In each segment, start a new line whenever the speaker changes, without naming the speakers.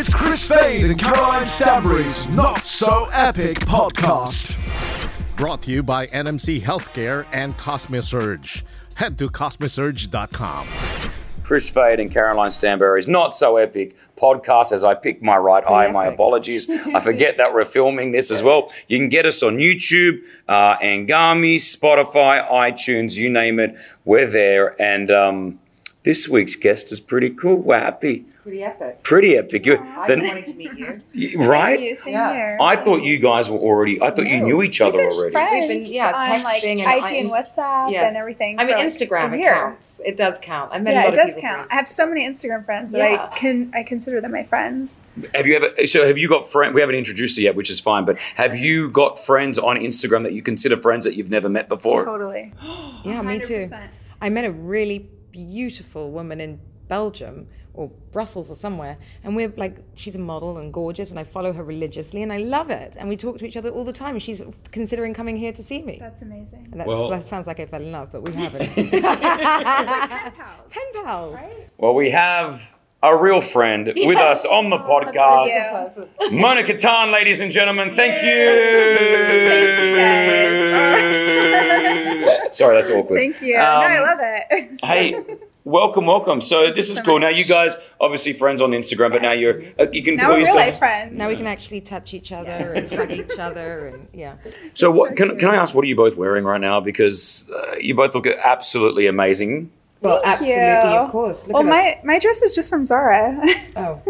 It's Kris Fade and Caroline Stanbury's Not So Epic podcast.
Brought to you by NMC Healthcare and Cosmesurge. Head to cosmesurge.com.
Kris Fade and Caroline Stanbury's Not So Epic podcast as I pick my right eye. My apologies. I forget that we're filming this as well. You can get us on YouTube, Angami, Spotify, iTunes, you name it. We're there. And this week's guest is pretty cool. We're happy.
Pretty epic.
Pretty epic.
I've been wanting to meet you.
Right?
Thank you, same here.
I thought you guys were already, I thought you knew each other already.
Friends
We've been,
on
texting
like
and
IG and WhatsApp and everything.
I mean,
for,
Instagram
a year.
counts. It does count. I met a lot
Yeah,
of
it does
people
count.
friends.
I have so many Instagram friends that I consider them my friends.
Have you got friends, we haven't introduced you yet, which is fine, but have you got friends on Instagram that you consider friends that you've never met before?
Totally.
Yeah, me too.
100%.
I met a really beautiful woman in Belgium or Brussels or somewhere, and we're like, she's a model and gorgeous, and I follow her religiously, and I love it. And we talk to each other all the time, and she's considering coming here to see me.
That's amazing.
And that sounds like I fell in love, but we haven't.
Pen pals.
Pen pals.
Right?
Well, we have a real friend with us on the podcast.
Thank
Mona Kattan, ladies and gentlemen, thank you. Sorry, that's awkward.
Thank you. No, I love it.
Hey, welcome. So this is
so
cool.
much.
Now you guys obviously friends on Instagram, but now you can
Now
call
we're real
yourselves.
life friends.
Now we can actually touch each other and hug each other, and
So what can I ask? What are you both wearing right now? Because you both look absolutely amazing.
Well,
Thank
absolutely,
you.
of course. Look
Well,
at us.
my dress is just from Zara.
Oh,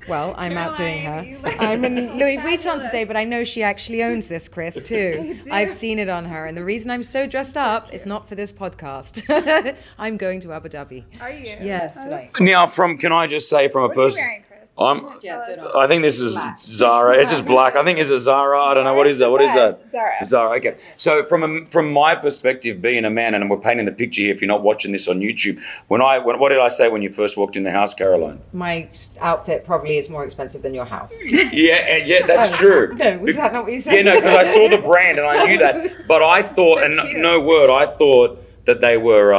well, I'm outdoing her.
Caroline,
I'm in Louis Vuitton today, but I know she actually owns this, Kris, too. I've seen it on her, and the reason I'm so dressed up is not for this podcast. I'm going to Abu Dhabi.
Are you?
Yes,
Oh,
tonight.
Now, can I just say from a
What are you
person?
wearing, Kris?
I think this is Zara. It's just black. I think it's a Zara. I don't know. What is that? What is that?
Zara.
Zara. Okay. So from my perspective, being a man, and we're painting the picture here. If you're not watching this on YouTube, what did I say when you first walked in the house, Caroline?
My outfit probably is more expensive than your house.
Yeah, that's true.
No, was that not what you said?
Yeah, no, because I saw the brand and I knew that. But I thought,
So
and
cute.
no word, I thought that they were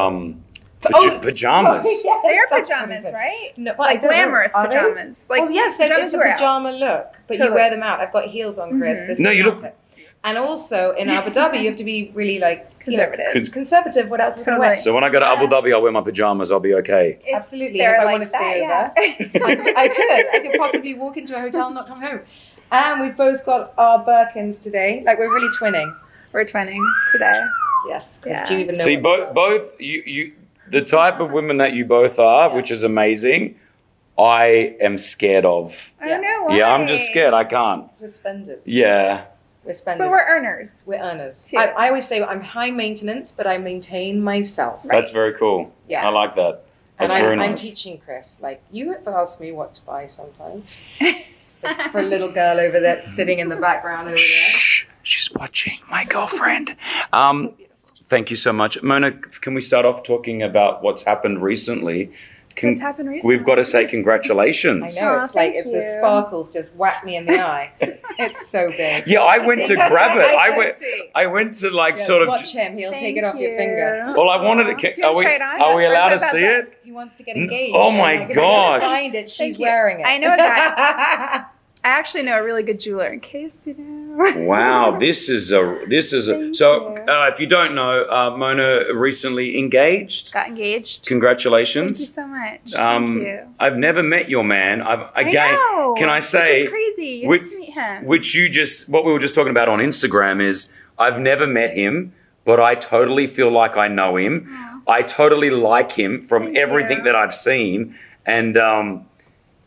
pajamas.
Yes,
They're
that's
pajamas,
funny.
right?
No, well, I
Like
don't know.
glamorous
Are they?
pajamas. Like
Well, yes,
pajamas
it's a
wear out.
pajama look, but you
Totally.
wear them out. I've got heels on, Kris. This
No,
is
you
an
look-
outfit. And also in Abu Dhabi, you have to be really
Conservative.
conservative. What else is going to
Totally.
wear?
So when I go to Abu Dhabi, I'll wear my pajamas. I'll be okay.
If
Absolutely.
they're
And if I
like
want to stay
that,
over, I could possibly walk into a hotel and not come home. And we've both got our Birkins today. Like, we're really twinning.
We're twinning today.
Yes, Kris.
Yeah.
Do you even know?
See, both you, the type of women that you both are, which is amazing. I am scared of.
I don't know why.
Yeah, I'm just scared. I can't.
We're spenders.
Yeah.
We're spenders.
But we're earners.
We're earners.
Too.
I always say I'm high maintenance, but I maintain myself.
Right.
That's very cool.
Yeah.
I like that.
And
That's very
I'm
nice.
teaching Kris. Like, you ask me what to buy sometimes. Just for a little girl over there sitting in the background over there.
Shh, she's watching. My girlfriend. Thank you so much, Mona. Can we start off talking about what's happened recently?
What's happened recently?
We've got to say congratulations.
I know,
Aw,
it's like
thank
if the
you.
sparkles just whack me in the eye. It's so big.
Yeah, I went to grab it.
Sweet.
I went to like
Yeah,
sort of.
watch him. He'll take it
Thank
off your finger.
you.
Well, I wanted to.
Do you want to try it on?
Are we
Or is
allowed to
that
see
bad
it?
He wants to get engaged.
Oh my
Like, if
gosh.
you find it, she's
Thank you.
wearing it.
I know a guy. I actually know a really good jeweler. In case you know.
Wow, this is a.
Thank
So,
you.
if you don't know, Mona recently engaged.
Got engaged.
Congratulations.
Thank you so much. Thank you.
I've never met your man.
I know.
Can I
Which
say,
is crazy. You
which-
have to meet him.
what we were just talking about on Instagram is I've never met him, but I totally feel like I know him. I totally like him from
Thank
everything
you.
that I've seen, and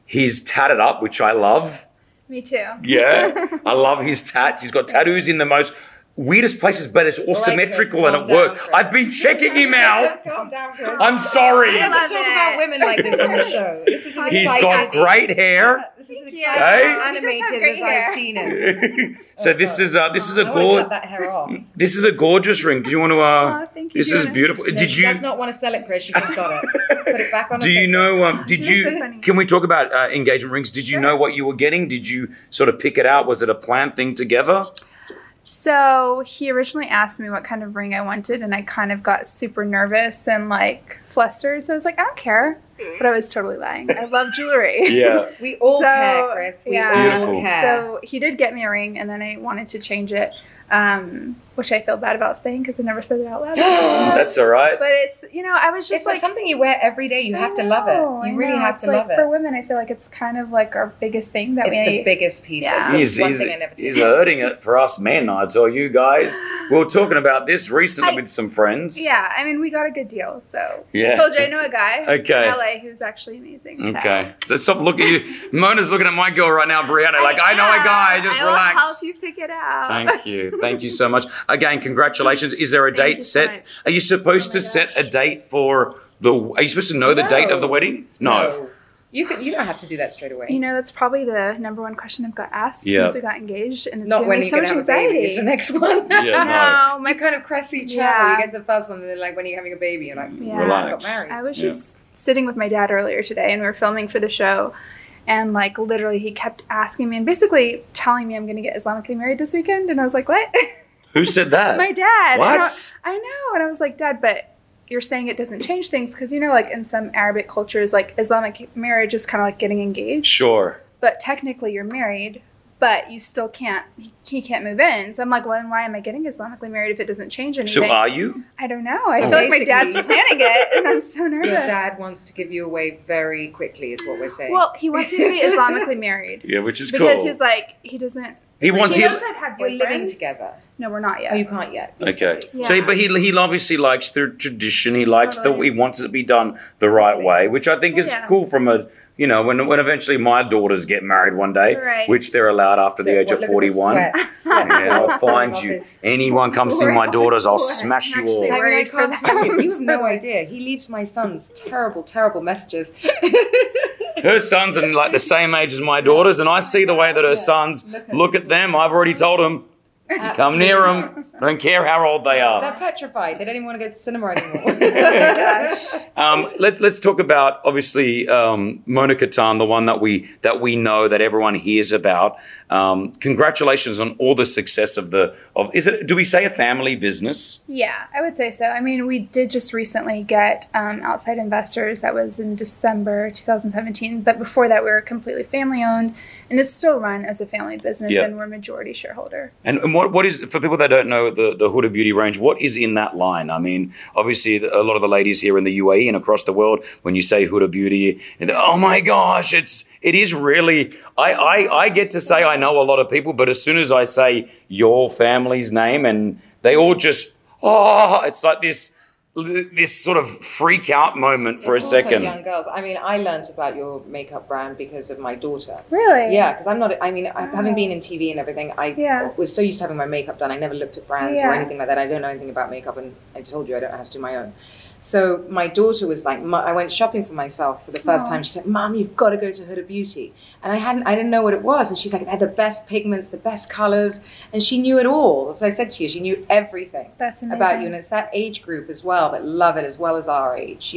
he's tatted up, which I love.
Me too.
Yeah, I love his tats. He's got tattoos in the most weirdest places, but it's all
Kris,
symmetrical and
calm
it
down,
works.
Kris.
I've been checking him out.
Calm down, Kris.
I'm sorry.
He
I love
doesn't talk about
it.
women like this on the show. This is as
He's
exciting.
got great hair.
This is as
you.
exciting
Hey?
and
He does have
animated
great
as
hair.
I've seen him.
So this is a
I want to cut
gorgeous.
that hair off.
This is a gorgeous ring. Do you want to?
Aw, thank you.
This
Do you
is
wanna-
beautiful.
No,
Did
she
you?
does not want to sell it, Kris. She just got it. Put it back on
Do
her
you
finger.
know? Did
That's
you?
so funny.
Can we talk about engagement rings? Did you know what you were getting? Did you sort of pick it out? Was it a planned thing together?
So he originally asked me what kind of ring I wanted, and I kind of got super nervous and like flustered. So I was like, I don't care. But I was totally lying. I love jewelry.
Yeah.
We all care, Kris. We all
Beautiful.
care.
So he did get me a ring, and then I wanted to change it, which I feel bad about saying because I never said it out loud.
That's all right.
But it's, I was just
It's
like
something you wear every day. You have to love it. You really have to love it.
For women, I feel like it's kind of like our biggest thing that
It's the biggest piece.
Yeah.
It's one
He's
thing I never
he's
did.
hurting it for us men, I tell you guys. We were talking about this recently with some friends.
Yeah, I mean, we got a good deal. So
Yeah.
I told you I know a guy
Okay.
in LA who's actually amazing. So.
Okay. So stop looking at you. Mona's looking at my girl right now, Brianna, like, I know a guy, just
I will
relax.
help you pick it out.
Thank you. Thank you so much. Again, congratulations. Is there a
Thank
date
you so
set?
much.
Are you supposed to set a date for are you supposed to know the date of the wedding? No.
You don't have to do that straight away.
That's probably the number one question I've got asked
Yeah.
since we got engaged, and it's
Not
given
when
me
you're
so
going
much
to have a baby.
anxiety.
It's the next one.
Yeah,
No,
My kind of cressy chat.
Yeah.
You get to the first one, and then like when you're having a baby, you're like,
Yeah.
Relax.
I got married.
I was just sitting with my dad earlier today, and we were filming for the show, and like literally he kept asking me and basically telling me I'm going to get Islamically married this weekend, and I was like, what?
Who said that?
My dad.
What?
And I know, and I was like, Dad, but you're saying it doesn't change things because like in some Arabic cultures, like Islamic marriage is kind of like getting engaged,
Sure.
but technically you're married, but you still can't. He can't move in. So I'm like, well, then why am I getting Islamically married if it doesn't change anything?
So are you?
I don't know. I
So
feel like my dad's
basically-
planning it, and I'm so nervous.
Your dad wants to give you away very quickly, is what we're saying.
Well, he wants me to be Islamically married
Yeah, which is
because
cool.
he's like, he doesn't.
He wants
He
you.
knows I've had
you're living
boyfriends.
together.
No, we're not yet.
Oh, you can't yet.
Okay.
Yeah.
So, but he obviously likes the tradition. He likes
Totally.
he wants it to be done the right way, which I think is
Yeah.
cool from a, when eventually my daughters get married one day,
Right.
which they're allowed after the age of 41. Yeah, I'll find you. Anyone comes to my daughters, I'll smash you
Actually,
all.
I mean, I
Worried for
can't tell you.
them.
You have no idea. He leaves my sons terrible, terrible messages.
Her sons are like the same age as my daughters, and I see the way that her sons look at them. I've already told them, come near them. I don't care how old they
They're
are.
petrified. They don't even want to go to cinema anymore.
Let's talk about obviously Mona Kattan, the one that we know that everyone hears about. Congratulations on all the success of do we say a family business?
Yeah, I would say so. I mean, we did just recently get outside investors. That was in December 2017. But before that, we were completely family owned, and it's still run as a family business,
Yeah.
and we're majority shareholder.
And what is, for people that don't know the Huda Beauty range, what is in that line? I mean, obviously a lot of the ladies here in the UAE and across the world, when you say Huda Beauty, oh my gosh, it is really, I get to say I know a lot of people, but as soon as I say your family's name and they all just, it's like this sort of freak out moment for
It's
a
also
second.
young girls. I mean, I learned about your makeup brand because of my daughter.
Really?
Yeah, because having been in TV and everything, I was so used to having my makeup done. I never looked at brands or
Yeah.
anything like that. I don't know anything about makeup, and I told you I don't know how to do my own. So my daughter was like, I went shopping for myself for the first time. She said, Mom, you've got to go to Huda Beauty. And I didn't know what it was. And she's like, they had the best pigments, the best colors. And she knew it all. As I said to you, she knew everything
That's amazing.
about you. And it's that age group as well that love it as well as our age,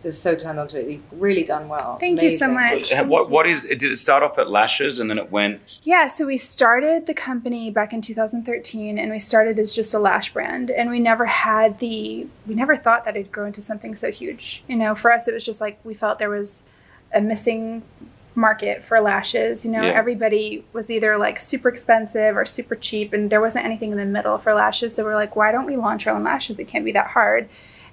they're so turned onto it. You've really done well. It's
Thank you so
amazing.
much.
Did it start off at lashes and then it went?
Yeah, so we started the company back in 2013, and we started as just a lash brand, and we never thought that it'd grow into something so huge. For us, it was just like we felt there was a missing market for lashes. Everybody was either like super expensive or super cheap, and there wasn't anything in the middle for lashes. So we're like, why don't we launch our own lashes? It can't be that hard.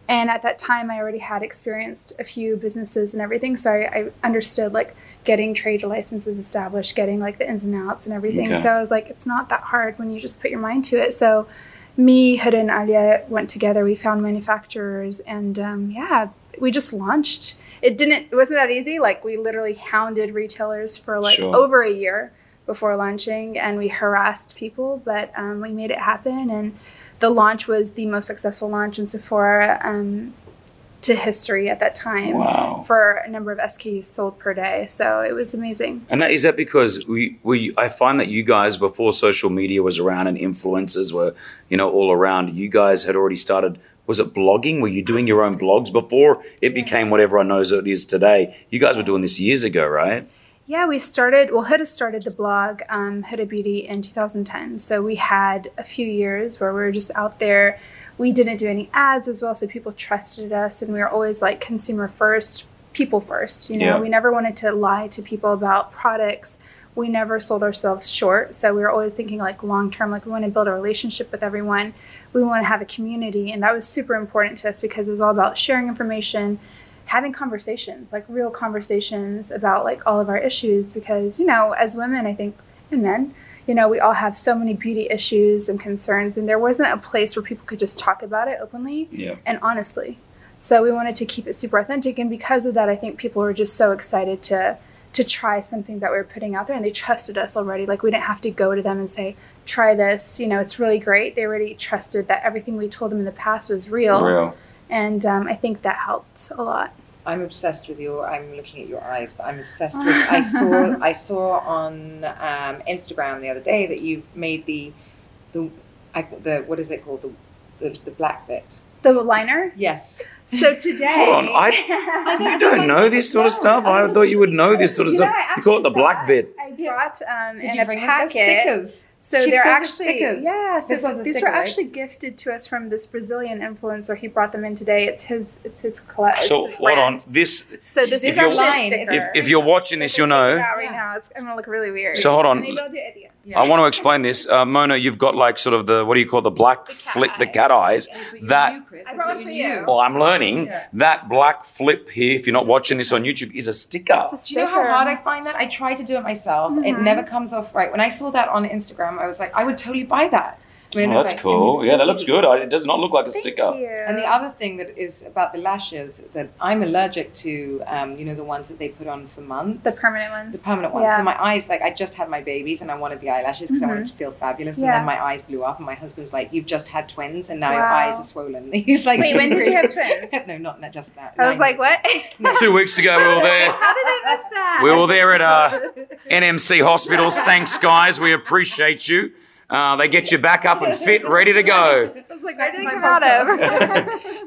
And at that time, I already had experienced a few businesses and everything. So I understood like getting trade licenses established, getting like the ins and outs and everything.
Okay.
So I was like, it's not that hard when you just put your mind to it. So me, Huda, and Alia went together. We found manufacturers, and we just launched. It wasn't that easy. Like we literally hounded retailers for like
Sure.
over a year before launching, and we harassed people, but we made it happen. And the launch was the most successful launch in Sephora to history at that time.
Wow.
For a number of SKUs sold per day. So it was amazing.
And is that because I find that you guys, before social media was around and influencers were, all around, you guys had already started, was it blogging? Were you doing your own blogs before it became what everyone knows it is today? You guys were doing this years ago, right?
Yeah, Huda started the blog, Huda Beauty, in 2010. So we had a few years where we were just out there. We didn't do any ads as well, so people trusted us, and we were always like consumer first, people first. You know, we never wanted to lie to people about products. We never sold ourselves short. So we were always thinking like long term, like we want to build a relationship with everyone. We want to have a community. And that was super important to us because it was all about sharing information, having conversations, like real conversations about like all of our issues. Because, you know, as women, I think, and men, you know, we all have so many beauty issues and concerns. And there wasn't a place where people could just talk about it openly and honestly. So we wanted to keep it super authentic. And because of that, I think people were just so excited to try something that we were putting out there, and they trusted us already. Like we didn't have to go to them and say, try this, you know, it's really great. They already trusted that everything we told them in the past was real. And I think that helped a lot.
I'm obsessed with I'm looking at your eyes, but I'm obsessed with, I saw on Instagram the other day that you've made the what is it called? The black bit.
The liner?
Yes.
So today...
Hold on, I don't know this sort of stuff. I thought you would know this sort of stuff. You call it the black bit.
I brought in a
packet.
Stickers. So they're actually...
stickers.
Yeah, so these were
right?
actually gifted to us from this Brazilian influencer. He brought them in today. It's his collection.
So hold on, this...
So this is actually a sticker.
If you're watching this, you'll know.
Right now, it's going to look really weird.
So hold on.
Maybe I'll do it at the end.
I want to explain this. Mona, you've got like sort of the, what do you call the black flip, the cat eyes. That,
I brought one for you.
well, I'm learning, that black flip here, if you're not watching this on YouTube, is a sticker.
Do you know how hard I find that? I try to do it myself. It never comes off right. When I saw that on Instagram, I was like, I would totally buy that.
Oh, that's cool. Yeah, that looks good. It does not look like a sticker.
Thank you.
And the other thing that is about the lashes that I'm allergic to, you know, the ones that they put on for months.
The permanent ones.
The permanent ones.
Yeah.
So my eyes, like I just had my babies and I wanted the eyelashes because I wanted to feel fabulous. And then my eyes blew up and my husband's like, you've just had twins and now your eyes are swollen. He's like,
wait, when did you have twins?
No, not just now.
I was like, what?
2 weeks ago, we were there.
How did I miss that?
We were there at NMC hospitals. Thanks, guys. We appreciate you. They get you back up and fit, ready to go.
I was like, where did they come out of?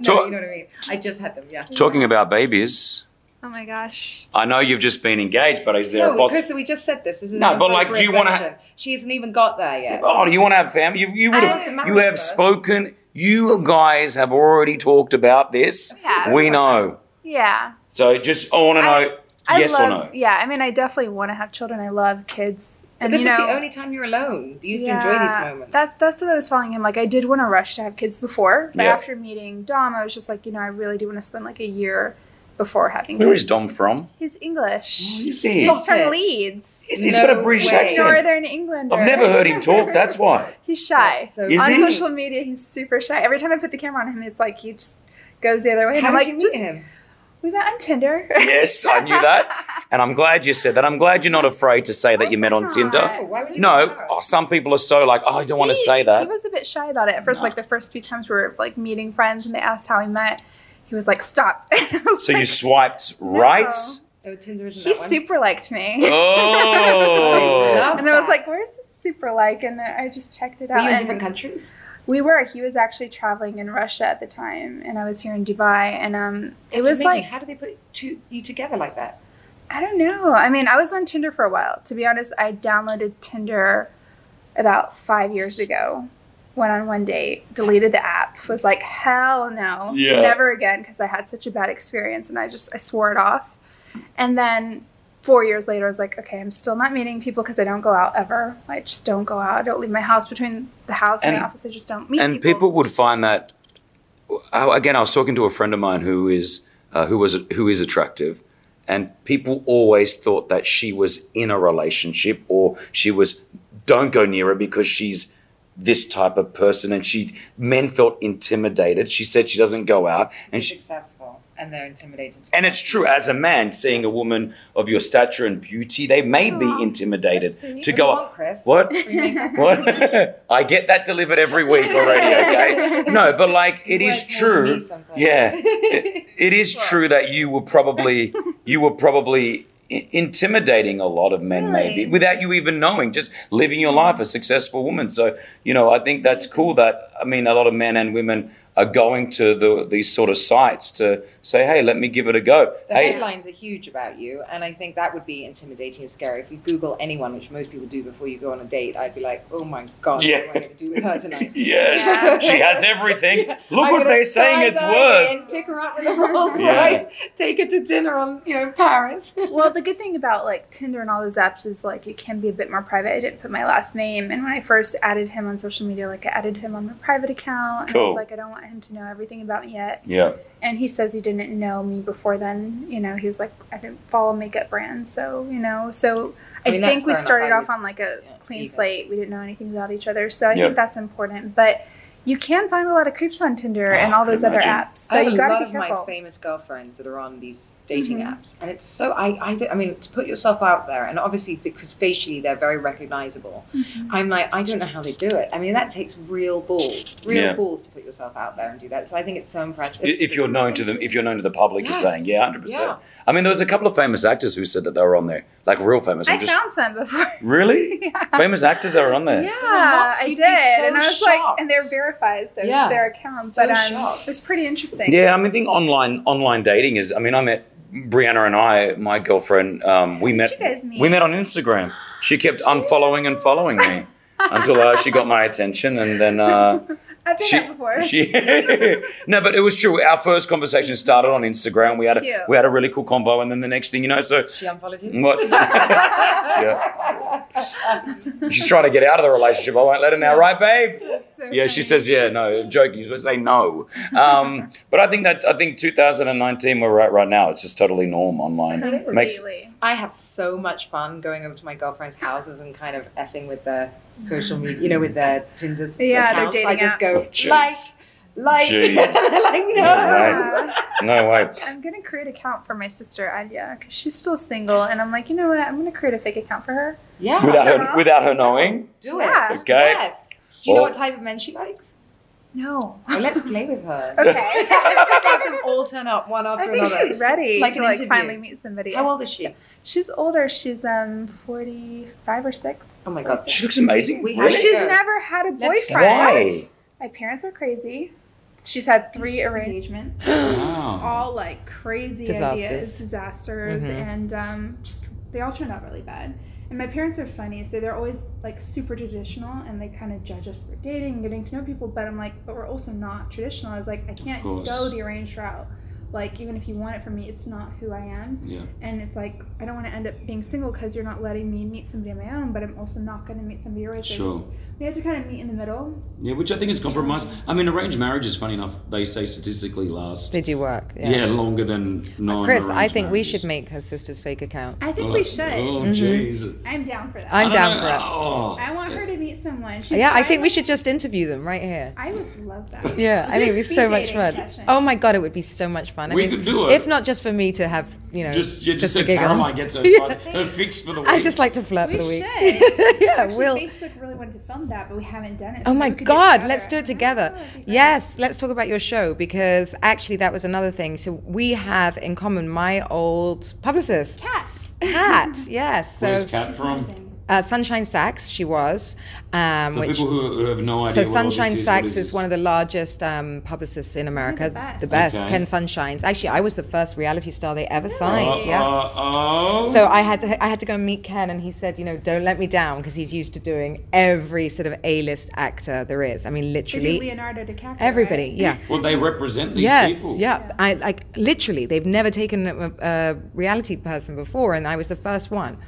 No, you know what I mean. I just had them,
Talking about babies,
Oh my gosh.
I know you've just been engaged, but is there a possibility?
Chris, we just said this. This is
No, but like, do you want to?
She hasn't even got there yet.
Oh, do you want to have family? You would have. You have spoken. You guys have already talked about this.
Yeah.
We know.
Yeah.
So just I want to know. Yes or no?
Yeah, I mean, I definitely want to have children. I love kids. And
but this is the only time you're alone. You have to enjoy these moments.
That's what I was telling him. Like, I did want to rush to have kids before, but after meeting Dom, I was just like, I really do want to spend like a year before having kids.
Where is Dom from?
He's English.
Oh, is he?
He's from Leeds.
He's got a British accent.
Northern Englander.
I've never heard him talk, that's why.
He's shy.
Is
on
he?
social media, he's super shy. Every time I put the camera on him, it's like he just goes the other way.
How
and I'm
did
like,
you meet him?
We met on Tinder.
Yes, I knew that. And I'm glad you said that. I'm glad you're not afraid to say that you met on Tinder.
Why would you
No, some people are so like, I don't want to say that.
He was a bit shy about it at first. Like the first few times we were like meeting friends and they asked how we met. He was like, stop.
So you swiped right?
Oh, Tinder isn't
He
that one?
super liked me.
Oh.
And I was like, where's the super like? And I just checked it out.
Were you in
and
different countries?
We were. He was actually traveling in Russia at the time, and I was here in Dubai. And it
That's
was
amazing.
like,
How did they put you together like that?
I don't know. I mean, I was on Tinder for a while. To be honest, I downloaded Tinder about 5 years ago. Went on one date, deleted the app, was like, hell no, never again, because I had such a bad experience, and I swore it off. And then 4 years later, I was like, okay, I'm still not meeting people because I don't go out ever. I just don't go out. I don't leave my house. Between the house and the office, I just don't meet people.
And people would find that, again, I was talking to a friend of mine who is attractive, and people always thought that she was in a relationship or don't go near her because she's this type of person, and men felt intimidated. She said she doesn't go out, and
She's successful, and they're intimidated.
And it's true. As a man, seeing a woman of your stature and beauty, they may be intimidated to go up.
Chris?
What? What? I get that delivered every week already. Okay. No, but like it is true. Yeah, it is true that you were probably intimidating a lot of men, maybe without you even knowing, just living your life, a successful woman. So I think that's cool that, I mean, a lot of men and women are going to these sort of sites to say, hey, let me give it a go.
The
Hey,
headlines are huge about you, and I think that would be intimidating and scary. If you Google anyone, which most people do before you go on a date, I'd be like, oh my God,
Yeah.
what am I going to do with her tonight?
yes, she has everything. Look
I'm
what
gonna
they're saying it's
skydive in,
worth.
pick her up in the Rolls
Yeah.
Royce, take her to dinner on, Paris.
Well, the good thing about like Tinder and all those apps is like it can be a bit more private. I didn't put my last name, and when I first added him on social media, like I added him on my private account, and I
Cool.
was like, I don't want him to know everything about me yet.
Yeah.
And he says he didn't know me before then. He was like, I didn't follow makeup brands, so so I
mean, that's
think we
fair enough.
started
I
off
would-
on like a clean
even.
slate. We didn't know anything about each other, so I
Yep.
think that's important. But you can find a lot of creeps on Tinder and all
I can
those other
imagine.
apps, so
I have
you
a
gotta
lot
be
of
careful.
my famous girlfriends that are on these dating apps, and it's so I mean, to put yourself out there, and obviously because facially they're very recognizable. I'm like, I don't know how they do it. I mean, that takes real balls
Yeah.
to put yourself out there and do that. So I think it's so impressive.
If you're known to them, if you're known to the public,
Yes.
you're saying, yeah, 100%.
Yeah.
I mean, there was a couple of famous actors who said that they were on there, like real famous.
I found some before.
Really? Famous actors that were on there.
Yeah,
nuts.
I
You'd
did,
be so
and I was
shocked.
like, and they're verified, so
Yeah.
it's their account.
So
But
shocked.
it was pretty interesting.
Yeah, I mean, I think online dating is. I mean, I met Brianna and I, my girlfriend. We met.
you guys meet?
We met on Instagram. She kept unfollowing and following me until she got my attention, and then.
I've done that before.
No, but it was true. Our first conversation started on Instagram. We had
Cute.
a really cool convo, and then the next thing you know, so
She unfollowed you?
what? Yeah. She's trying to get out of the relationship. I won't let her now, right, babe?
So
Yeah, she
funny.
says, yeah, no, joking. You're supposed to say no. But I think 2019, where we're at right now, it's just totally norm online. Makes
Completely.
I have so much fun going over to my girlfriend's houses and kind of effing with their social media, with their Tinder
Yeah, their
accounts. I
dating
just go,
apps.
Jeez.
like,
Jeez.
like, no.
Yeah.
no way.
I'm gonna create an account for my sister Anya because she's still single, and I'm like, you know what? I'm gonna create a fake account for her.
Yeah.
Without her knowing.
Do it.
Yeah.
Okay.
Yes. Do you know
Well-
what type of men she likes?
No.
Well, let's play with her.
Okay.
Just have them all turn up one after
I think
another.
she's ready
Like
to
an
like
interview.
finally meet somebody.
How old is she?
She's older. She's 45 or 6.
Oh my God.
She looks amazing.
We have
Really?
to
She's
go.
never had a
Let's
boyfriend.
Why?
My parents are crazy. She's had 3 arrangements,
Wow.
all like crazy ideas, disasters, and just they all turned out really bad. And my parents are funny, so they're always like super traditional, and they kind of judge us for dating and getting to know people. But I'm like, but we're also not traditional. I was like, I can't
course.
go the arranged route. Like, even if you want it from me, it's not who I am.
Yeah.
And it's like, I don't want to end up being single because you're not letting me meet somebody on my own, but I'm also not going to meet somebody your age.
Sure.
We had to kind of meet in the middle.
Yeah, which I think is compromise. I mean, arranged marriages, funny enough, they say statistically last.
They do work.
Yeah, longer than non.
Chris, I think we should make her sister's fake account.
I think we should.
Oh, jeez.
I'm down for that.
I'm down for it.
Oh.
I want her to meet someone. She's
Yeah, I think we
finally-
should just interview them right here.
I would love that.
Yeah, I think it'd be
Just
so
speed
much
dating
fun.
session.
Oh my God, it would be so much fun.
We could do it.
If not just for me to have,
Just
a
so
giggle.
Caroline gets her fix for the week.
I just like to flirt
We
for the week.
should.
Yeah,
Actually,
we'll.
Facebook really wanted to film that, but we haven't done it.
Oh
so
my
we could
God,
together.
let's do it together.
Oh, that'd be great.
Yes, let's talk about your show because actually that was another thing. So we have in common my old publicist. Kat, yes.
Where's
So
Kat from?
Sunshine Sachs, she was.
For
Which,
people who have no idea.
so
what all this
Sunshine
is,
Sachs
what
is one of the largest publicists in America.
the
The
best.
best.
Okay.
Ken Sunshines. Actually, I was the first reality star they ever signed.
Oh.
So I had to go and meet Ken, and he said, don't let me down because he's used to doing every sort of A-list actor there is. I mean,
They do
literally
Leonardo DiCaprio.
everybody.
Right?
Yeah.
Well, they represent these
Yes,
people.
yeah. I like literally. They've never taken a reality person before, and I was the first one.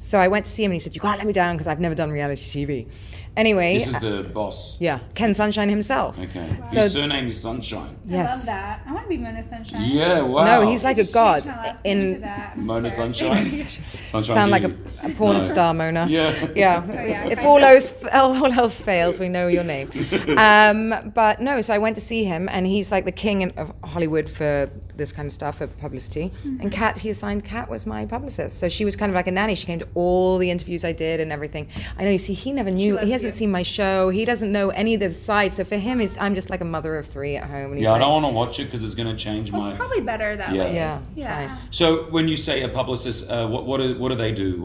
So I went to see him, and he said, "You can't let me down because I've never done reality TV." Anyway,
This is the boss.
yeah, Ken Sunshine himself.
Okay.
So-
His surname is Sunshine.
I
Yes.
love that. I want to be Mona Sunshine.
Yeah, wow.
No, he's like a
Just
god.
change my last name to
In
that.
Mona
Okay.
Sunshine. Sunshine
sound like a
Beauty.
porn
No.
star, Mona.
Yeah.
Yeah.
yeah,
If
fine.
all else fails, we know your name. But no, so I went to see him, and he's like the king of Hollywood for this kind of stuff, for publicity. And Kat, he assigned Kat was my publicist, so she was kind of like a nanny. She came to all the interviews I did and everything. I know. You see, he never knew.
loves
He hasn't
you.
seen my show. He doesn't know any of the sides. So for him, I'm just like a mother of 3 at home. And he's
Yeah, I
like,
don't want to watch it because it's going to change
Well,
my.
it's probably better that
Yeah.
way.
Yeah, it's
Yeah.
fine.
So when you say a publicist, what do they do?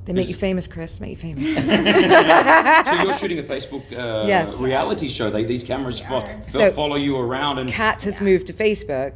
They make you famous, Kris. Make you famous.
So you're shooting a Facebook
Yes.
reality show. These cameras
So
follow you around, and
Kat has moved to Facebook.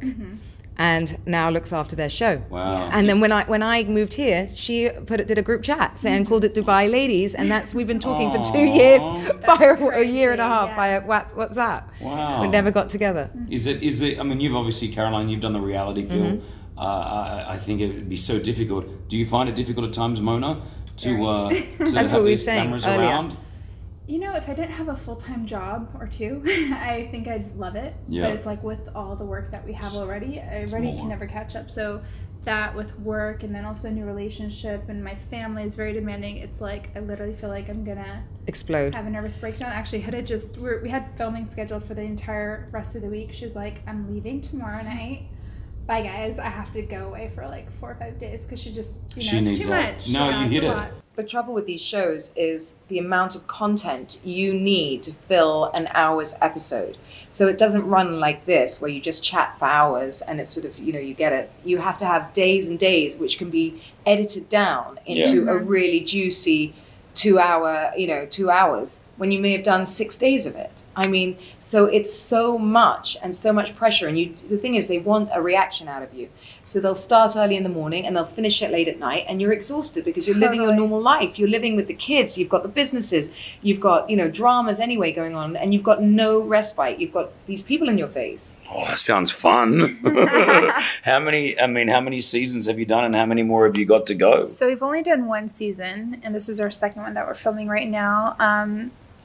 And now looks after their show.
Wow.
And then when I moved here, she did a group chat and called it Dubai Ladies, and we've been talking for 2 years, via a year and a half via WhatsApp.
Wow.
We never got together.
Is it? I mean, you've obviously, Caroline, you've done the reality film. I think it would be so difficult. Do you find it difficult at times, Mona, to
That's
have
what we were
these
saying
cameras
earlier.
around?
You know, if I didn't have a full-time job or two, I think I'd love it.
Yeah.
But it's like with all the work that we have already, I already can never catch up. So that with work and then also a new relationship and my family is very demanding. It's like I literally feel like I'm gonna
Explode.
have a nervous breakdown. Actually, Huda we had filming scheduled for the entire rest of the week. She's like, I'm leaving tomorrow night. Bye guys, I have to go away for like 4 or 5 days because she just,
She
it's
needs
too
that.
much.
No, you
it's
hit
a
it.
lot.
The trouble with these shows is the amount of content you need to fill an hour's episode. So it doesn't run like this, where you just chat for hours and it's sort of, you get it. You have to have days and days, which can be edited down into a really juicy 2 hours, when you may have done 6 days of it. I mean, so it's so much and so much pressure. And the thing is, they want a reaction out of you. So they'll start early in the morning and they'll finish it late at night, and you're exhausted because you're living your normal life. You're living with the kids. You've got the businesses. You've got, dramas anyway going on, and you've got no respite. You've got these people in your face.
Oh, that sounds fun. How many seasons have you done, and how many more have you got to go?
So we've only done one season, and this is our second one that we're filming right now.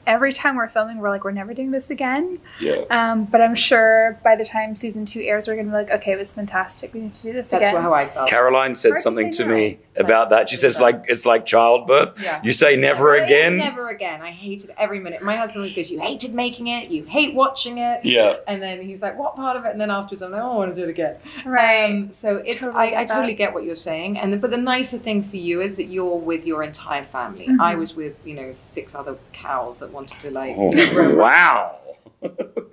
Every time we're filming, we're like, we're never doing this again.
Yeah.
But I'm sure by the time season 2 airs, we're going to be like, okay, it was fantastic. We need to do this again.
That's how I felt.
Caroline said something to me about that. She says, it's like childbirth.
Yeah.
You say never again.
Never again. I hated every minute. My husband always goes, you hated making it. You hate watching it.
Yeah.
And then he's like, what part of it? And then afterwards, I'm like, oh, I want to do it again.
Right.
So it's I totally get what you're saying. But the nicer thing for you is that you're with your entire family. I was with 6 other cows that wanted to
Wow.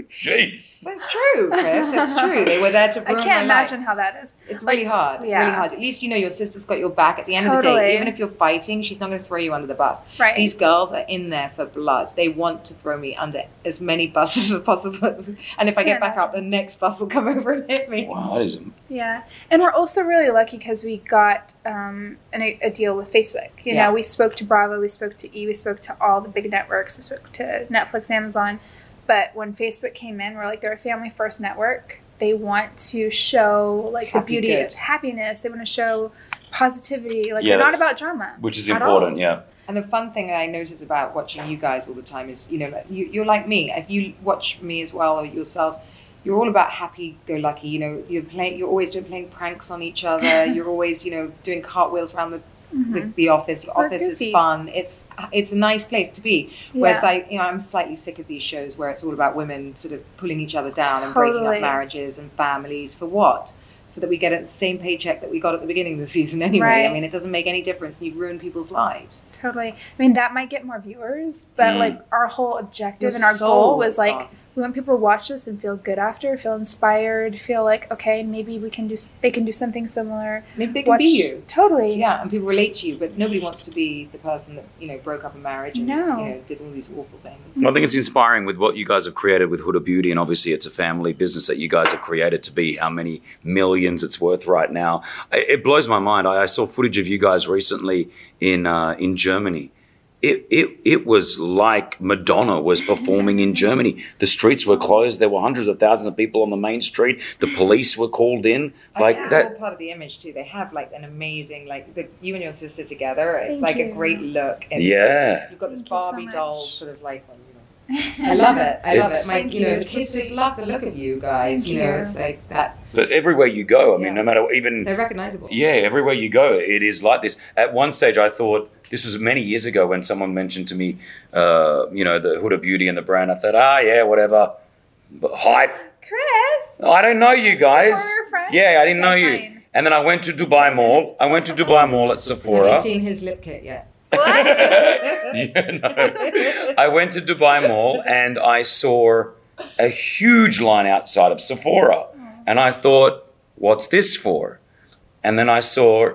Jeez.
But it's true, Kris. It's true. They were there to ruin
I can't
my
imagine
life.
how that is.
It's really hard.
Yeah.
Really hard. At least your sister's got your back at the end of the day. Even if you're fighting, she's not going to throw you under the bus.
Right.
These girls are in there for blood. They want to throw me under as many buses as possible. And if I get back up, the next bus will come over and hit me.
Wow, that is.
Yeah. And we're also really lucky because we got a deal with Facebook. You know, we spoke to Bravo, we spoke to E, we spoke to all the big networks, we spoke to Netflix, Amazon. But when Facebook came in, we're like, they're a family first network. They want to show the beauty of happiness. They want to show positivity. They're not about drama.
Which is important, yeah.
And the fun thing that I notice about watching you guys all the time is, you're like me. If you watch me as well, or yourselves, you're all about happy-go-lucky. You're always playing pranks on each other. You're always, doing cartwheels around the office. Your office is fun. It's a nice place to be. Whereas I'm slightly sick of these shows where it's all about women sort of pulling each other down and breaking up marriages and families. For what? So that we get the same paycheck that we got at the beginning of the season anyway.
Right.
I mean, it doesn't make any difference, and you've ruined people's lives.
Totally. I mean, that might get more viewers, but our whole objective and our goal was we want people to watch this and feel good after, feel inspired, feel like, okay, maybe they can do something similar.
Maybe they can be you.
Totally.
Yeah, and people relate to you, but nobody wants to be the person that broke up a marriage and did all these awful things.
Well, I think it's inspiring with what you guys have created with Huda Beauty, and obviously it's a family business that you guys have created to be how many millions it's worth right now. It blows my mind. I saw footage of you guys recently in Germany. It was like Madonna was performing in Germany. The streets were closed. There were hundreds of thousands of people on the main street. The police were called in.
That's all part of the image too. They have an amazing, you and your sister together. It's a great look.
You've
got this Barbie doll sort of I love it. I love it. The kids just love the look of you guys. It's like that.
But everywhere you go, I mean, no matter
they're recognizable.
Yeah, everywhere you go, it is like this. At one stage, I thought, this was many years ago when someone mentioned to me, the Huda Beauty and the brand. I thought, yeah, whatever. But hype.
Chris.
I don't know you guys.
Friend?
Yeah, I didn't know you.
Fine.
And then I went to Dubai Mall. at Sephora.
Have you seen his lip kit yet?
What?
I went to Dubai Mall and I saw a huge line outside of Sephora. And I thought, what's this for? And then I saw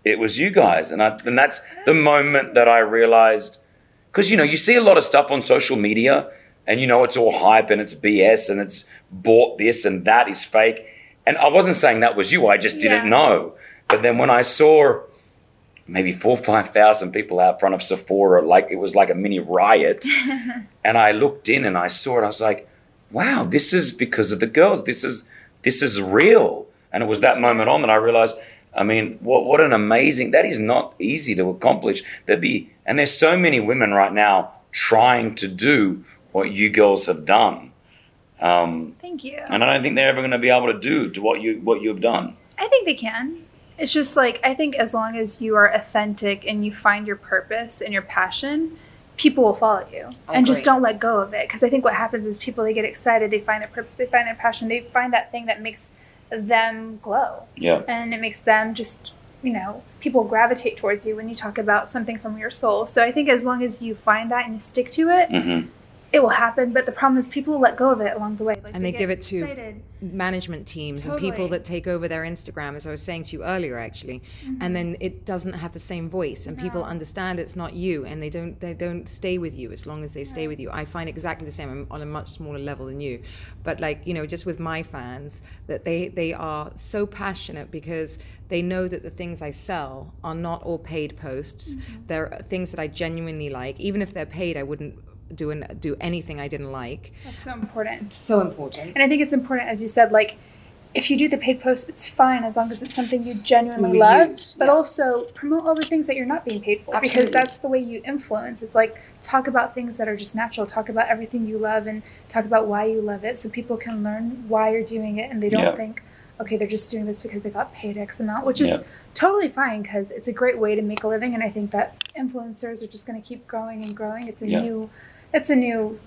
it was you guys. And that's the moment that I realized, because, you know, you see a lot of stuff on social media and, you know, it's all hype and it's BS and it's bought this and that is fake. And I wasn't saying that was you. I just didn't know. But then when I saw maybe 4,000 or 5,000 people out front of Sephora, like it was like a mini riot. And I looked in and I saw it. I was like, wow, this is because of the girls. This is real. And it was that moment on that I realized, I mean, what an amazing, that is not easy to accomplish. And there's so many women right now trying to do what you girls have done.
Thank you.
And I don't think they're ever going to be able to do to what you've done.
I think they can. It's just like, I think as long as you are authentic and you find your purpose and your passion, people will follow you. And just don't let go of it. Because I think what happens is people, they get excited, they find their purpose, they find their passion, they find that thing that makes them glow. Yeah. And it makes them just, you know, people gravitate towards you when you talk about something from your soul. So I think as long as you find that and you stick to it, it will happen. But the problem is people let go of it along the way. Like
and they give it to management teams and people that take over their Instagram, as I was saying to you earlier, actually. And then it doesn't have the same voice, and people understand it's not you, and they don't stay with you as long as they stay with you. I find exactly the same. I'm on a much smaller level than you, but like, you know, just with my fans, that they are so passionate because they know that the things I sell are not all paid posts. They're things that I genuinely like. Even if they're paid, I wouldn't do anything I didn't like.
That's so important.
It's so important.
And I think it's important, as you said, like, if you do the paid post, it's fine as long as it's something you genuinely love, but also promote all the things that you're not being paid for. Absolutely. Because that's the way you influence. It's like, talk about things that are just natural, talk about everything you love and talk about why you love it so people can learn why you're doing it and they don't think, okay, they're just doing this because they got paid X amount, which is totally fine because it's a great way to make a living. And I think that influencers are just going to keep growing and growing. It's a new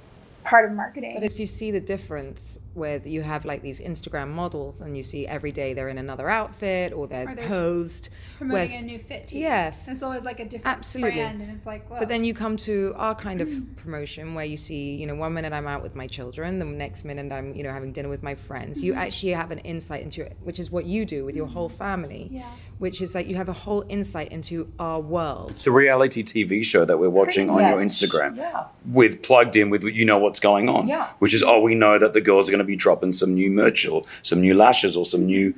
part of marketing.
But if you see the difference with, you have like these Instagram models and you see every day they're in another outfit or they're posed.
Promoting a new fit to you.
Yes.
It's always like a different brand and it's like, whoa.
But then you come to our kind of promotion where you see, you know, one minute I'm out with my children, the next minute I'm, you know, having dinner with my friends. You actually have an insight into it, which is what you do with your whole family, which is like you have a whole insight into our world.
It's a reality TV show that we're watching on your Instagram with plugged in with, you know, what's going on, which is, we know that the girls are going to be dropping some new merch or some new lashes or some new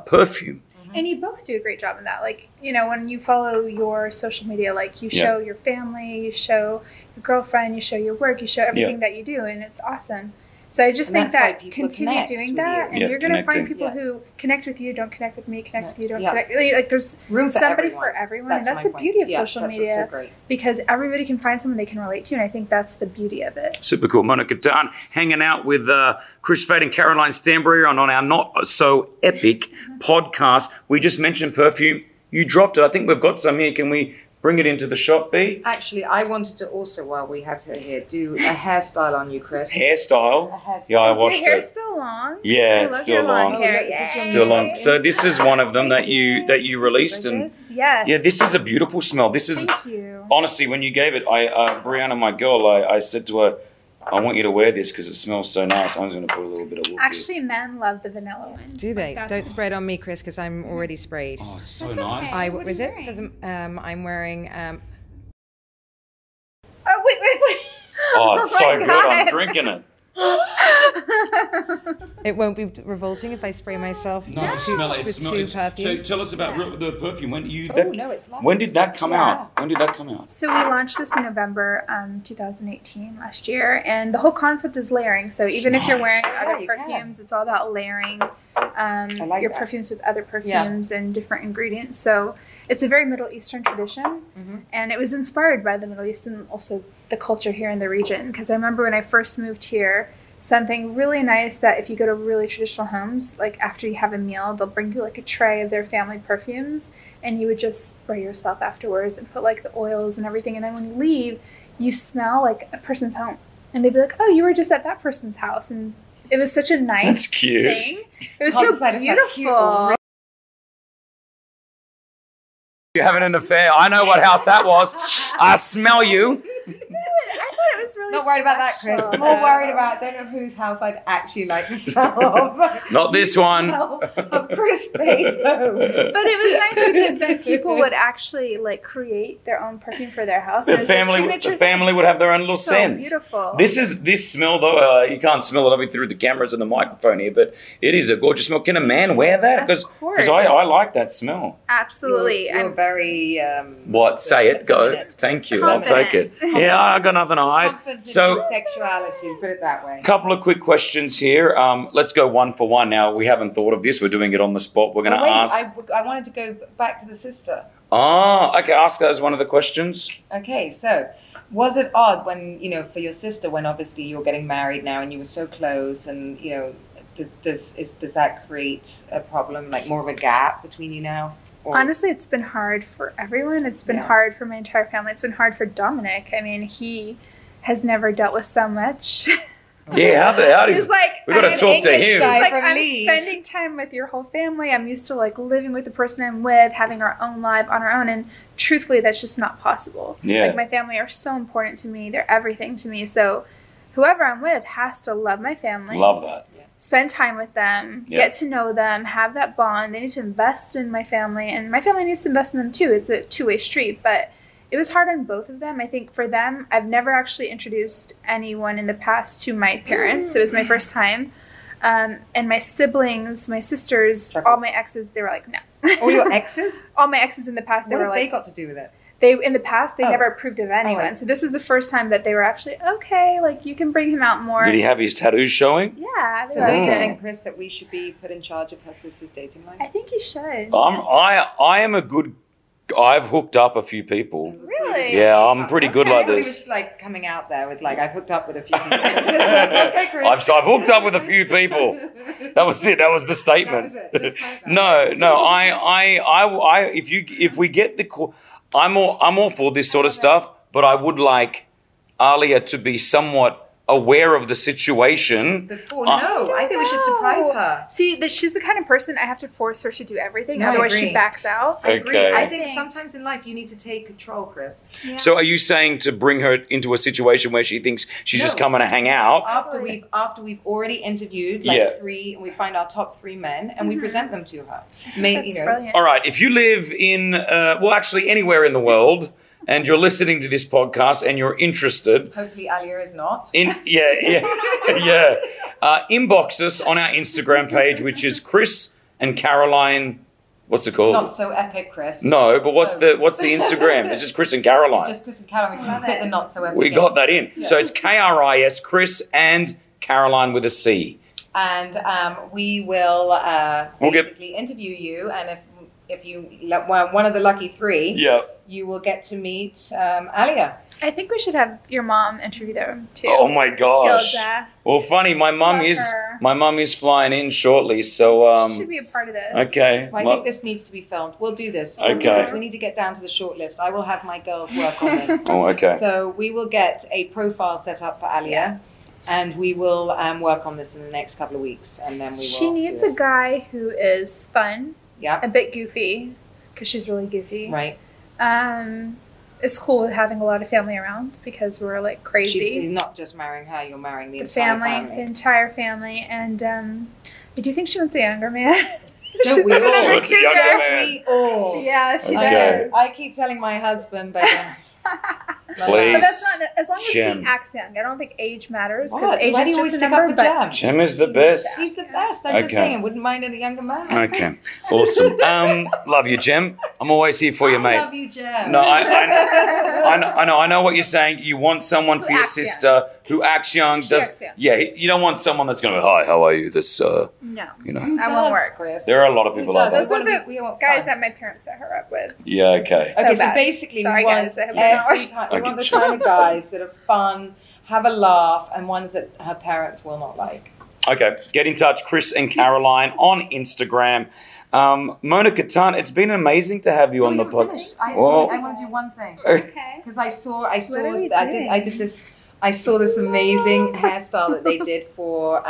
perfume.
And you both do a great job in that. Like, you know, when you follow your social media, like you show your family, you show your girlfriend, you show your work, you show everything that you do, and it's awesome. So I just think that continue doing that, and you're going to find people who connect with you, don't connect with me, connect with you, don't connect. Like there's somebody for everyone, and that's the beauty of social media, because everybody can find someone they can relate to, and I think that's the beauty of it. Super
cool. Mona Kattan hanging out with Kris and Caroline Stanbury on our Not So Epic podcast. We just mentioned perfume. You dropped it. I think we've got some here. Can we bring it into the shop, B?
Actually, I wanted to also, while we have her here, do a hairstyle on you, Kris.
Hairstyle?
A hairstyle.
Yeah, I washed
it. Is your hair still long?
Yeah, it's still long. Still long. So this is one of them that you released, and yeah, this is a beautiful smell. This is honestly, when you gave it, Brianna, my girl, I said to her, I want you to wear this because it smells so nice. I'm just going to put a little bit of wood.
Actually, men love the vanilla one.
Do they? Don't spray it on me, Kris, because I'm already sprayed.
Oh, it's so nice.
Okay.
What is it? I'm wearing.
Oh, wait.
Oh, it's so good. I'm drinking it.
It won't be revolting if I spray myself.
No, smell it.
With two perfumes.
So tell us about the perfume. When did that come out? When did that come out?
So we launched this in November 2018, last year, and the whole concept is layering. So even if you're wearing other perfumes, it's all about layering your perfumes with other perfumes and different ingredients. So it's a very Middle Eastern tradition, and it was inspired by the Middle East and also the culture here in the region. Because I remember when I first moved here, something really nice that if you go to really traditional homes, like after you have a meal, they'll bring you like a tray of their family perfumes, and you would just spray yourself afterwards and put like the oils and everything. And then when you leave, you smell like a person's home, and they'd be like, "Oh, you were just at that person's house," and it was such a nice thing. It was so beautiful. You're
having an affair. I know what house that was. I smell you.
I thought it was really
not worried about that, Chris.
special.
More worried about, don't know whose house I'd actually like to sell off.
Not this one.
Of Chris Bay's home.
But it was nice because then people would actually like create their own perfume for their house.
The family would have their own little
So
scents.
beautiful.
This smell though, you can't smell it obviously through the cameras and the microphone here, but it is a gorgeous smell. Can a man wear that? Because
course.
I like that smell.
Absolutely.
You're very.
What? Say it. Go. Thank you. I'll take it. Yeah, I got nothing to hide.
Confident
So,
in sexuality, put it that way.
couple of quick questions here. Let's go one for one now. We haven't thought of this. We're doing it on the spot. We're going to ask.
I wanted to go back to the sister.
Oh, okay. Ask that as one of the questions.
Okay, so was it odd when, for your sister, when obviously you're getting married now and you were so close, and, does that create a problem, like more of a gap between you now? Or?
Honestly, it's been hard for everyone. It's been hard for my entire family. It's been hard for Dominic. I mean, he has never dealt with so much.
Yeah, how does
He's like,
we got to talk to him.
Like,
from
I'm
Leeds.
spending time with your whole family. I'm used to like living with the person I'm with, having our own life on our own, and truthfully, that's just not possible.
Yeah.
Like, my family are so important to me. They're everything to me. So whoever I'm with has to love my family.
Love that.
Spend time with them, get to know them, have that bond. They need to invest in my family, and my family needs to invest in them too. It's a two-way street, but it was hard on both of them. I think for them, I've never actually introduced anyone in the past to my parents. It was my first time. And my siblings, my sisters, all my exes, they were like, no.
All your exes?
All my exes in the past, they
What
were
have
like,
they got to do with it?
in the past, they never approved of anyone.
right.
So this is the first time that they were actually, okay, like you can bring him out more.
Did he have his tattoos showing?
Yeah.
So
they
don't you
did.
think, Chris, that we should be put in charge of her sister's dating life?
I think you should.
I am a good. I've hooked up a few people.
Really?
Yeah, I'm pretty good like
Everybody
this.
was like coming out there with like, I've hooked up with a few people. Okay, Chris.
I've hooked up with a few people. That was it. That was the statement.
That was it. Just like that.
No. If we get the call, I'm all for this sort of stuff, but I would like Alia to be somewhat aware of the situation.
Before, no, I think we should surprise her.
See, she's the kind of person I have to force her to do everything.
No, I
Otherwise,
agree.
she backs out.
I agree.
Okay.
I think sometimes in life you need to take control, Chris.
Yeah.
So are you saying to bring her into a situation where she thinks she's just coming to hang out?
After we've already interviewed three, and we find our top 3 men, and we present them to her.
That's brilliant.
All right, if you live in, actually anywhere in the world, and you're listening to this podcast and you're interested,
Hopefully Alia is not.
inbox us on our Instagram page, which is Kris and Caroline. What's it called?
Not so epic, Chris.
No, but what's the Instagram? It's just Kris and Caroline.
It's just Chris and Caroline. We can fit the not so epic.
We
in.
got that in. So it's KRIS, Kris and Caroline with a C.
And we will basically interview you, and if you were one of the lucky 3, you will get to meet Alia.
I think we should have your mom interview them too.
Oh my gosh!
Gilda.
Well, funny. My mum is flying in shortly, so
She should be a part of this.
okay.
Well, I think this needs to be filmed. We'll do this. We need to get down to the short list. I will have my girls work on this.
Oh, okay.
So we will get a profile set up for Alia, and we will work on this in the next couple of weeks, and then we will.
She needs a guy who is fun,
Yeah.
a bit goofy, because she's really goofy.
Right.
It's cool with having a lot of family around because we're like crazy.
She's not just marrying her; you're marrying the
The entire family, and I do think she wants a younger man. She's
we
a bit
all?
of a
What's a younger
cougar.
man?
We all.
Yeah, she
Okay.
does.
I keep telling my husband, but
Please.
But that's not as long as
Jem.
he acts young. I don't think age matters
What?
because age
Why do
is
you always
just a
stick up
number.
for
But
Jem?
Jem is the best.
He's the best. I'm just
Okay.
saying, wouldn't mind a younger man.
Okay, awesome. Love you, Jem. I'm always here for you, mate.
I love you, Jem.
No, I know what you're saying. You want someone for your
acts young.
sister who acts young.
acts young.
Yeah, you don't want someone that's going to be, hi, how are you? That's,
no,
you know.
that won't work.
Chris.
There are a lot of people like
Those
that.
are
We
the
want
guys
fun.
that my parents set her up with.
Yeah, okay.
Okay, so
bad.
basically,
Sorry,
we want
guys, I hope you're not watching.
we want the kind of guys that are fun, have a laugh, and ones that her parents will not like.
Okay, get in touch, Kris and Caroline on Instagram. Mona Kattan, it's been amazing to have you on the podcast.
I want to do one thing
Okay.
because I saw
are we doing?
I did this. I saw this amazing hairstyle that they did for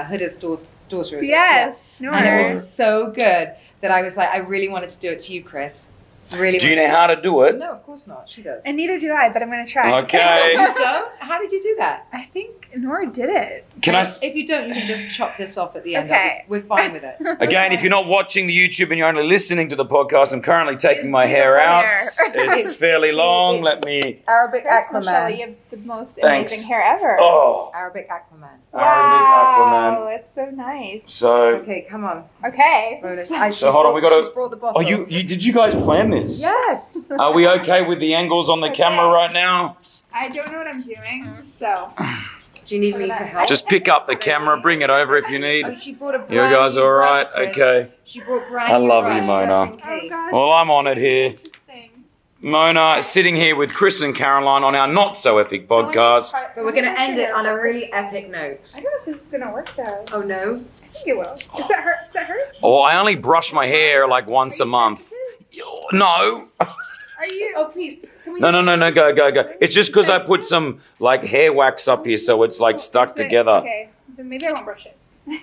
Huda's daughter.
Yes,
And it
Nora.
was so good that I was like, I really wanted to do it to you, Chris. Really.
Do you know how to do it?
No, of course not. She does.
And neither do I, but I'm going to try.
Okay.
You don't? How did you do that?
I think Nora did it.
Can I?
If you don't, you can just chop this off at the end.
Okay.
We're fine with it.
Again, if you're not watching the YouTube and you're only listening to the podcast, I'm currently taking
It's
my hair
beautiful
out.
hair.
It's fairly long. Let me.
Arabic
Michelle,
Aquaman.
you have the most
Thanks.
amazing hair ever.
Oh,
Arabic Aquaman.
Wow,
Arabic
it's so nice.
Aquaman. So,
Okay, come on.
Okay.
so hold on. We got
She's
to.
brought the
Oh,
bottle.
did you guys plan this?
Yes.
Are we okay with the angles on the camera right now?
I don't know what I'm doing, so.
Do you need me to help?
Just pick up the camera, bring it over if you need.
Oh, she brought a
You guys all right?
brush, Chris.
Okay.
She brought brand
I
new
love you,
brush,
Mona.
just in
Oh,
case.
God.
Well, I'm on it here.
Interesting.
Mona sitting here with Kris and Caroline on our Not So Epic podcast.
But we're going to end it on a really epic note.
I don't know if this is going to work, though.
Oh, no?
I think it will. Does that hurt? Does that hurt?
Oh, I only brush my hair like once a month. No.
Are you?
Oh, please. Can we
No, go. It's just because I put some like hair wax up here so it's like stuck
Is it-
together.
Okay, then maybe I won't brush it.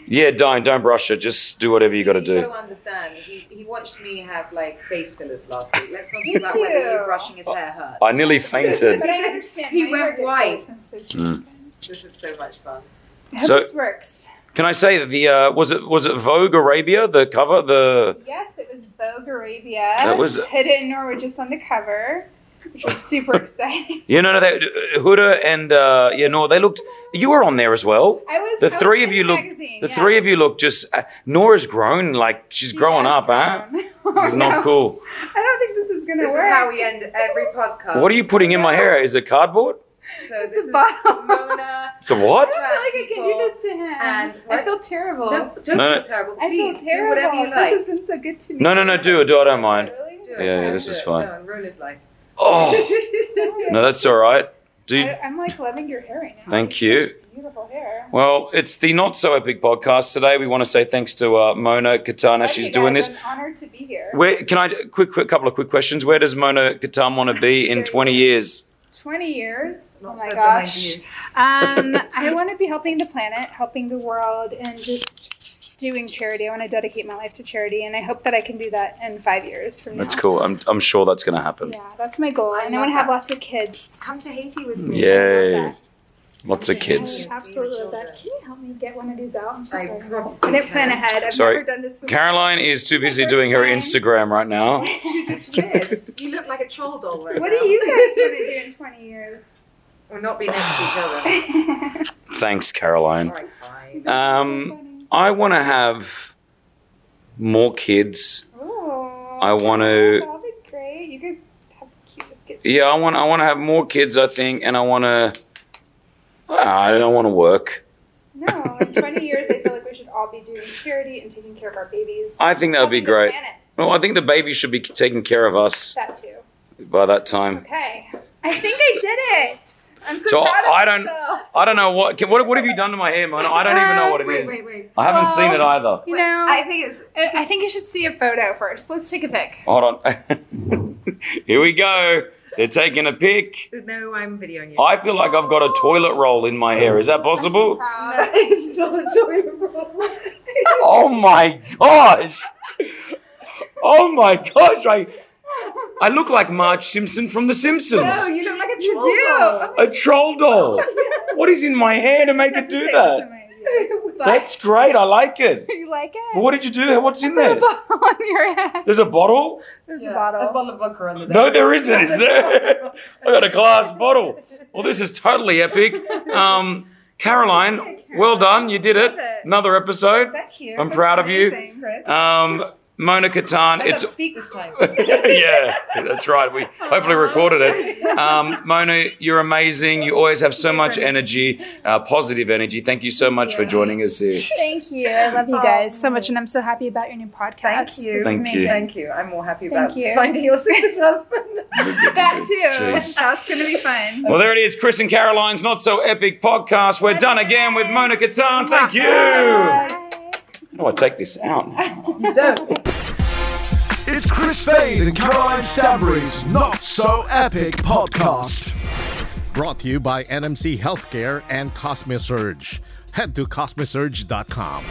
Yeah, don't brush it. Just do whatever you got to
You got
do.
to understand. He watched me have like face fillers last week. Let's not talk
Did
about whether
you?
you brushing his hair hurts.
I nearly fainted.
But I understand.
He
my
went
hair gets
white.
really sensitive.
This is so much fun.
I hope
So-
this works.
Can I say that the was it Vogue Arabia, the cover, the
Yes, it was Vogue Arabia.
That was-
Huda and Nora were just on the cover, which was super exciting.
no, they, Huda and no, they looked. You were on there as well.
I was
The
I was
three of
in
you
the
look.
magazine,
The
yeah.
three of you look just. Nora's grown like she's
She
growing
has
up, huh?
grown.
This is
Oh,
not
no.
cool.
I don't think this is gonna
This
work.
is how we end every podcast.
What are you putting in my hair? Is it cardboard?
So
It's
this
a
is
bottle.
Mona.
It's a what?
I don't feel like I can do this to him.
And
I
what?
feel terrible.
No, don't
No,
feel terrible.
I feel
Please,
terrible.
do whatever you
Chris
like.
has been so good to me.
No, do it. I don't mind.
Really?
Do it.
Yeah,
Don't
this
do
is
it.
fine.
Don't ruin his life.
Oh, no, that's all right. Do you,
I'm like loving your hair right now.
Thank
It's
you.
such beautiful hair.
well, it's the Not So Epic podcast today. We want to say thanks to Mona Kattan as she's
Okay,
doing
guys,
this.
I'm honored to be here.
Where can I quick couple of quick questions? Where does Mona Kattan want to be in 20 years?
20 years.
Not
Oh my
so behind
gosh.
you.
I want to be helping the planet, helping the world, and just doing charity. I want to dedicate my life to charity, and I hope that I can do that in 5 years from now.
That's cool. I'm sure that's going to happen.
Yeah, that's my goal. And I want to have lots of kids.
Come to Haiti with me.
Yay. Lots of
I
kids.
absolutely love that. Can you help me get one of these out? I'm so
I
sorry.
probably
I didn't plan ahead. I've
Sorry.
never done this before.
Caroline is too busy doing her Instagram right now.
Yes, you look like a troll doll right
What
now.
do you guys want to do in 20 years?
We'll not be next to each other.
Thanks, Caroline.
All right, fine.
I want to have more kids.
Oh,
I want to.
that'll be great. You guys have the cutest kids.
Yeah, I want to have more kids. I think, and I want to. I don't want to work.
No, in 20 years, I feel like we should all be doing charity and taking care of our babies.
I think that would be
Helping the
great.
planet.
Well, I think the baby should be taking care of us
That too.
by that time.
Okay. I think I did it. I'm so,
So
proud of
I don't.
myself.
I don't know what have you done to my hair, Mona? I don't even know what it is.
Wait.
I haven't seen it either.
You know,
I think it's.
I think you should see a photo first. Let's take a pic.
Hold on. Here we go. They're taking a pic.
No, I'm videoing you.
I feel like I've got a toilet roll in my hair. Is that
I'm so
possible?
proud.
It's not a toilet roll.
Oh my gosh! Oh my gosh! I look like Marge Simpson from The Simpsons.
No, you look like a
You
troll
do.
doll.
A troll doll. What is in my hair to make it do that? That's great. I like it.
You like it?
Well, what did you do? What's in
There's a
there?
bottle on your head.
There's a bottle?
There's
Yeah,
a bottle.
A bottle of vodka under there.
No, there isn't. Is there? I got a glass bottle. Well, this is totally epic. Caroline, well done. You did it. Another episode.
Thank you.
I'm proud of you.
Amazing, Chris.
Mona Kattan.
I got
It's
to speak this time.
yeah, that's right. We hopefully recorded it. Mona, you're amazing. You always have so much energy, positive energy. Thank you so much for joining us here.
Thank you. I love you guys so much, and I'm so happy about your new podcast.
Thank you.
This is
Thank
amazing.
you.
Thank you. I'm more happy
Thank
about
you.
finding your sister's husband.
That too.
Jeez.
That's gonna be fun.
Well, there it is. Kris and Caroline's Not So Epic podcast. We're done again with Mona Kattan. Thank you.
Bye.
How do I take this out now?
You don't.
It's Chris Fade and Caroline Stanbury's Not So Epic podcast.
Brought to you by NMC Healthcare and Cosmisurge. Head to cosmisurge.com.